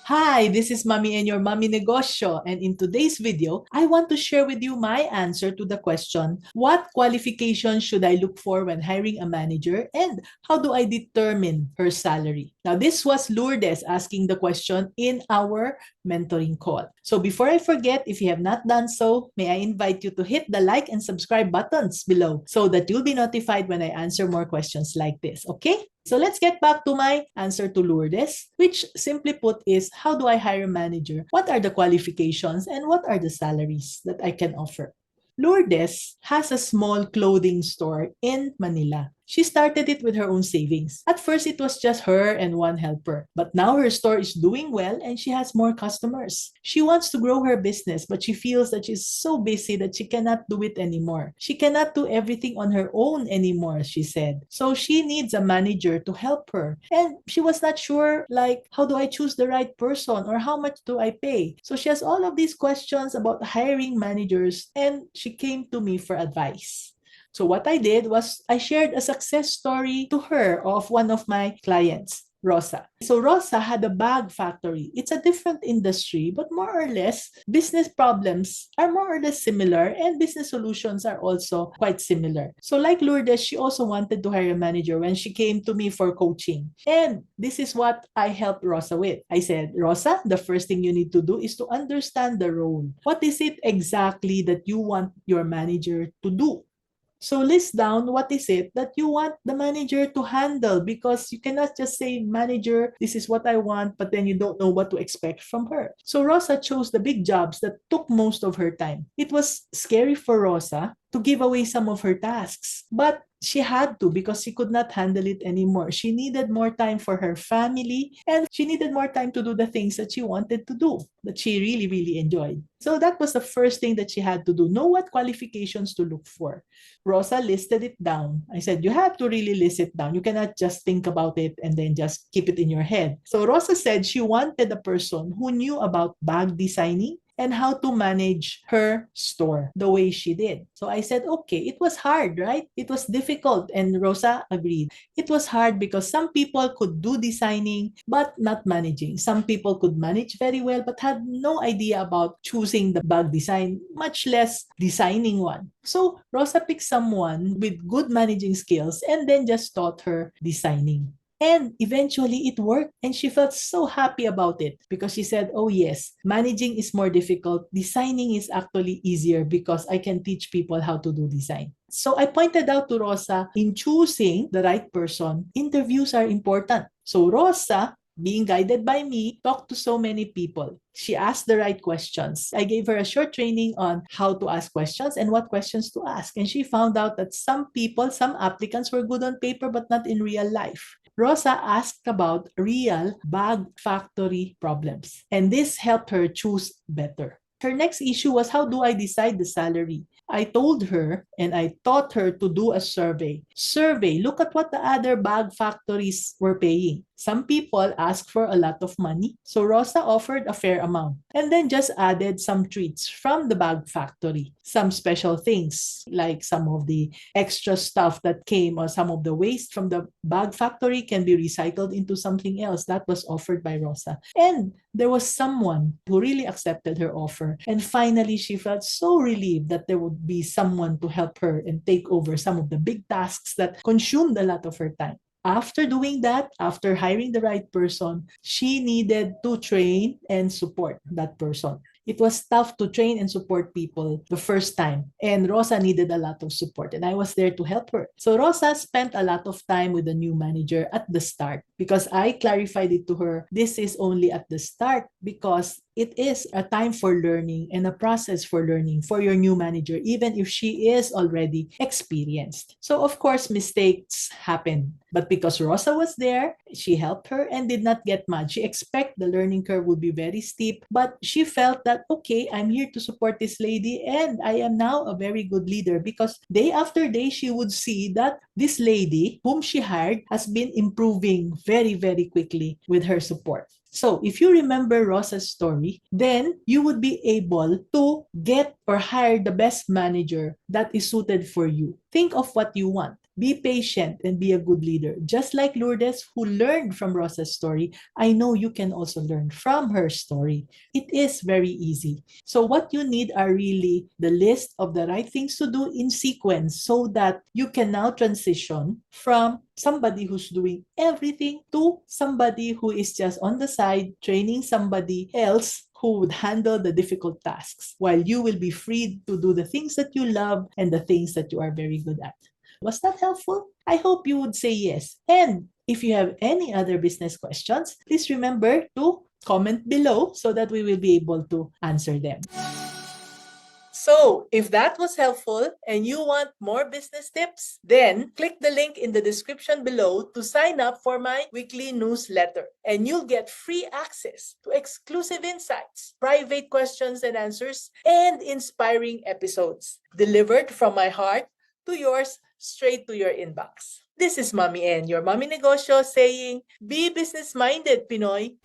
Hi, this is Mommy and your Mommy Negosyo, and in today's video, I want to share with you my answer to the question, what qualifications should I look for when hiring a manager and how do I determine her salary? Now, this was Lourdes asking the question in our mentoring call. So before I forget, if you have not done so, may I invite you to hit the like and subscribe buttons below so that you'll be notified when I answer more questions like this, okay? So let's get back to my answer to Lourdes, which simply put is, how do I hire a manager? What are the qualifications and what are the salaries that I can offer? Lourdes has a small clothing store in Manila. She started it with her own savings. At first, it was just her and one helper. But now her store is doing well and she has more customers. She wants to grow her business, but she feels that she's so busy that she cannot do it anymore. She cannot do everything on her own anymore, she said. So she needs a manager to help her. And she was not sure, like, how do I choose the right person or how much do I pay? So she has all of these questions about hiring managers and she came to me for advice. So what I did was I shared a success story to her of one of my clients, Rosa. So Rosa had a bag factory. It's a different industry, but more or less, business problems are more or less similar and business solutions are also quite similar. So like Lourdes, she also wanted to hire a manager when she came to me for coaching. And this is what I helped Rosa with. I said, Rosa, the first thing you need to do is to understand the role. What is it exactly that you want your manager to do? So list down what is it that you want the manager to handle, because you cannot just say, manager, this is what I want, but then you don't know what to expect from her. So Rosa chose the big jobs that took most of her time. It was scary for Rosa to give away some of her tasks, but she had to because she could not handle it anymore. She needed more time for her family and she needed more time to do the things that she wanted to do, that she really, really enjoyed. So that was the first thing that she had to do. Know what qualifications to look for. Rosa listed it down. I said, you have to really list it down. You cannot just think about it and then just keep it in your head. So Rosa said she wanted a person who knew about bag designing and how to manage her store the way she did. So I said, okay, it was hard, right? It was difficult. And Rosa agreed. It was hard because some people could do designing, but not managing. Some people could manage very well, but had no idea about choosing the bag design, much less designing one. So Rosa picked someone with good managing skills and then just taught her designing. And eventually it worked and she felt so happy about it because she said, oh yes, managing is more difficult. Designing is actually easier because I can teach people how to do design. So I pointed out to Rosa, in choosing the right person, interviews are important. So Rosa, being guided by me, talked to so many people. She asked the right questions. I gave her a short training on how to ask questions and what questions to ask. And she found out that some people, some applicants were good on paper but not in real life. Rosa asked about real bag factory problems, and this helped her choose better. Her next issue was, how do I decide the salary? I told her and I taught her to do a survey. Survey, look at what the other bag factories were paying. Some people asked for a lot of money, so Rosa offered a fair amount and then just added some treats from the bag factory. Some special things like some of the extra stuff that came or some of the waste from the bag factory can be recycled into something else. That was offered by Rosa. And there was someone who really accepted her offer. And finally, she felt so relieved that there would be someone to help her and take over some of the big tasks that consumed a lot of her time. After doing that, after hiring the right person, she needed to train and support that person. It was tough to train and support people the first time, and Rosa needed a lot of support, and I was there to help her. So Rosa spent a lot of time with the new manager at the start because I clarified it to her. This is only at the start because it is a time for learning and a process for learning for your new manager, even if she is already experienced. So, of course, mistakes happen. But because Rosa was there, she helped her and did not get mad. She expected the learning curve would be very steep, but she felt that, okay, I'm here to support this lady and I am now a very good leader because day after day, she would see that this lady whom she hired has been improving very, very quickly with her support. So if you remember Rosa's story, then you would be able to get or hire the best manager that is suited for you. Think of what you want. Be patient and be a good leader. Just like Lourdes, who learned from Rosa's story, I know you can also learn from her story. It is very easy. So what you need are really the list of the right things to do in sequence so that you can now transition from somebody who's doing everything to somebody who is just on the side training somebody else who would handle the difficult tasks while you will be free to do the things that you love and the things that you are very good at. Was that helpful? I hope you would say yes. And if you have any other business questions, please remember to comment below so that we will be able to answer them. So, if that was helpful and you want more business tips, then click the link in the description below to sign up for my weekly newsletter. And you'll get free access to exclusive insights, private questions and answers, and inspiring episodes delivered from my heart to yours straight to your inbox. This is Mommy N, your Mommy Negosyo, saying, be business-minded, Pinoy.